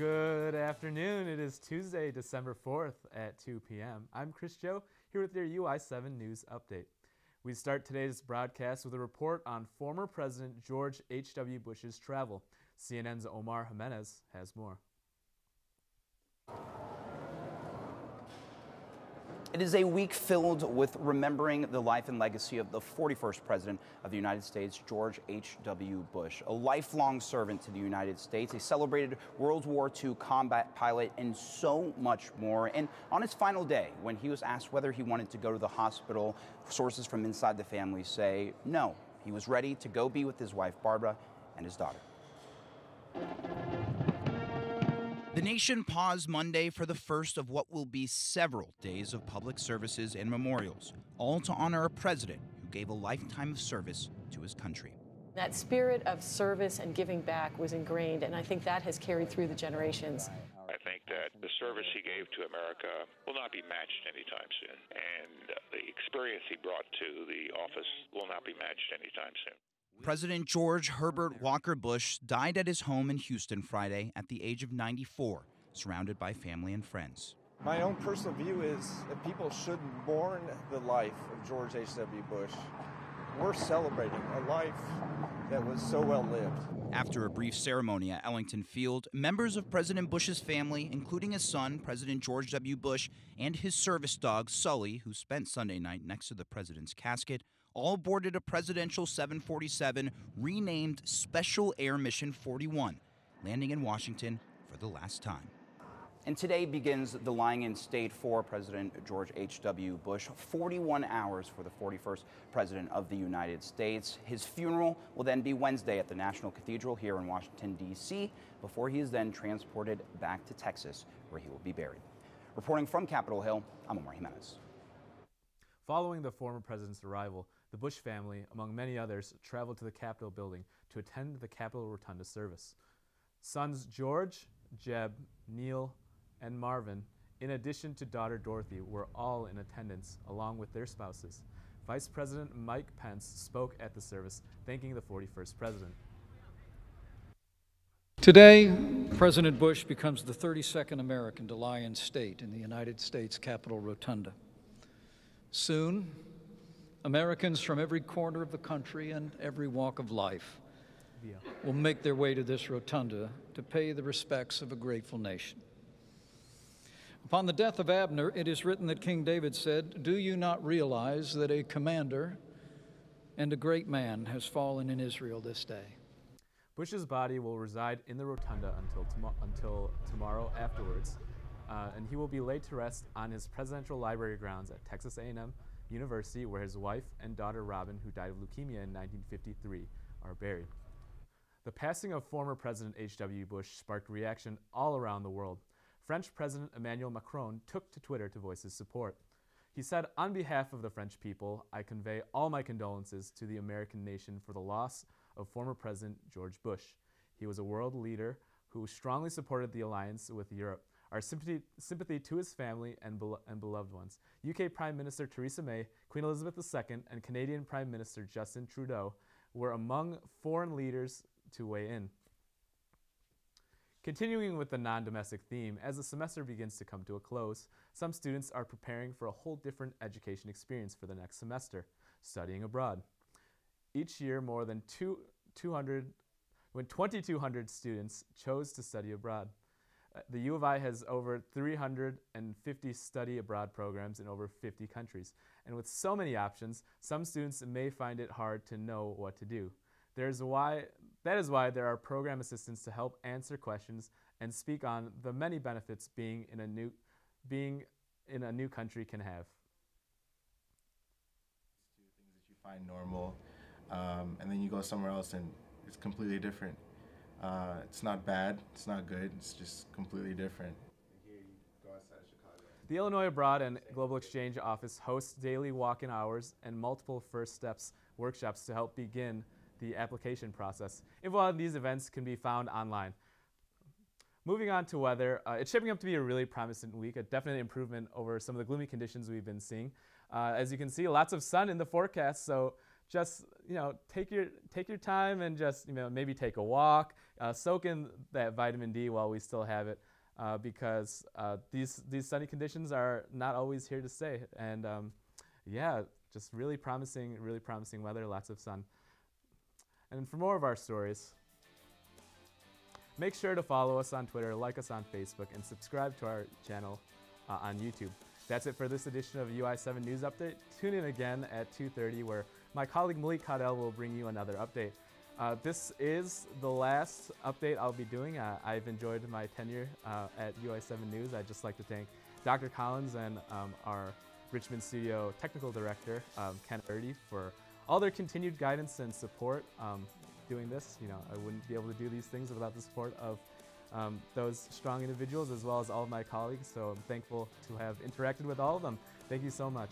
Good afternoon. It is Tuesday, December 4th at 2 p.m. I'm Chris Joe, here with your UI7 News Update. We start today's broadcast with a report on former President George H.W. Bush's travel. CNN's Omar Jimenez has more. It is a week filled with remembering the life and legacy of the 41st President of the United States, George H.W. Bush, a lifelong servant to the United States, a celebrated World War II combat pilot, and so much more. And on his final day, when he was asked whether he wanted to go to the hospital, sources from inside the family say no. He was ready to go be with his wife, Barbara, and his daughter. The nation paused Monday for the first of what will be several days of public services and memorials, all to honor a president who gave a lifetime of service to his country. That spirit of service and giving back was ingrained, and I think that has carried through the generations. I think that the service he gave to America will not be matched anytime soon, and the experience he brought to the office will not be matched anytime soon. President George Herbert Walker Bush died at his home in Houston Friday at the age of 94, surrounded by family and friends. My own personal view is that people should mourn the life of George H.W. Bush. We're celebrating a life that was so well lived. After a brief ceremony at Ellington Field, members of President Bush's family, including his son, President George W. Bush, and his service dog, Sully, who spent Sunday night next to the president's casket, all boarded a presidential 747 renamed Special Air Mission 41, landing in Washington for the last time. And today begins the lying in state for President George H.W. Bush, 41 hours for the 41st President of the United States. His funeral will then be Wednesday at the National Cathedral here in Washington, D.C., before he is then transported back to Texas, where he will be buried. Reporting from Capitol Hill, I'm Omar Jimenez. Following the former president's arrival, the Bush family, among many others, traveled to the Capitol building to attend the Capitol Rotunda service. Sons George, Jeb, Neil, and Marvin, in addition to daughter Dorothy, were all in attendance, along with their spouses. Vice President Mike Pence spoke at the service, thanking the 41st president. Today, President Bush becomes the 32nd American to lie in state in the United States Capitol Rotunda. Soon, Americans from every corner of the country and every walk of life will make their way to this rotunda to pay the respects of a grateful nation. Upon the death of Abner, it is written that King David said, "Do you not realize that a commander and a great man has fallen in Israel this day?" Bush's body will reside in the rotunda until tomorrow afterwards, and he will be laid to rest on his presidential library grounds at Texas A&M University, where his wife and daughter Robin, who died of leukemia in 1953, are buried. The passing of former President H.W. Bush sparked reaction all around the world. French President Emmanuel Macron took to Twitter to voice his support. He said, "On behalf of the French people, I convey all my condolences to the American nation for the loss of former President George Bush. He was a world leader who strongly supported the alliance with Europe. Our sympathy to his family and beloved ones." UK Prime Minister Theresa May, Queen Elizabeth II, and Canadian Prime Minister Justin Trudeau were among foreign leaders to weigh in. Continuing with the non-domestic theme, as the semester begins to come to a close, some students are preparing for a whole different education experience for the next semester, studying abroad. Each year, more than 2,200 students chose to study abroad. The U of I has over 350 study abroad programs in over 50 countries. And with so many options, some students may find it hard to know what to do. That is why there are program assistants to help answer questions and speak on the many benefits being in a new country can have. Do things that you find normal, and then you go somewhere else and it's completely different. It's not bad, it's not good, it's just completely different. The Illinois Abroad and Global Exchange Office hosts daily walk-in hours and multiple First Steps workshops to help begin the application process. Info on these events can be found online. Moving on to weather, it's shaping up to be a really promising week, a definite improvement over some of the gloomy conditions we've been seeing. As you can see, lots of sun in the forecast, so just take your time and just maybe take a walk, soak in that vitamin D while we still have it, because these sunny conditions are not always here to stay. And yeah, just really promising weather, lots of sun. And for more of our stories, make sure to follow us on Twitter, like us on Facebook, and subscribe to our channel on YouTube. That's it for this edition of UI7 News Update. Tune in again at 2:30, where my colleague Malik Caudell will bring you another update. This is the last update I'll be doing. I've enjoyed my tenure at UI7 News. I'd just like to thank Dr. Collins and our Richmond studio technical director, Ken Erdy, for all their continued guidance and support doing this. I wouldn't be able to do these things without the support of those strong individuals, as well as all of my colleagues. So I'm thankful to have interacted with all of them. Thank you so much.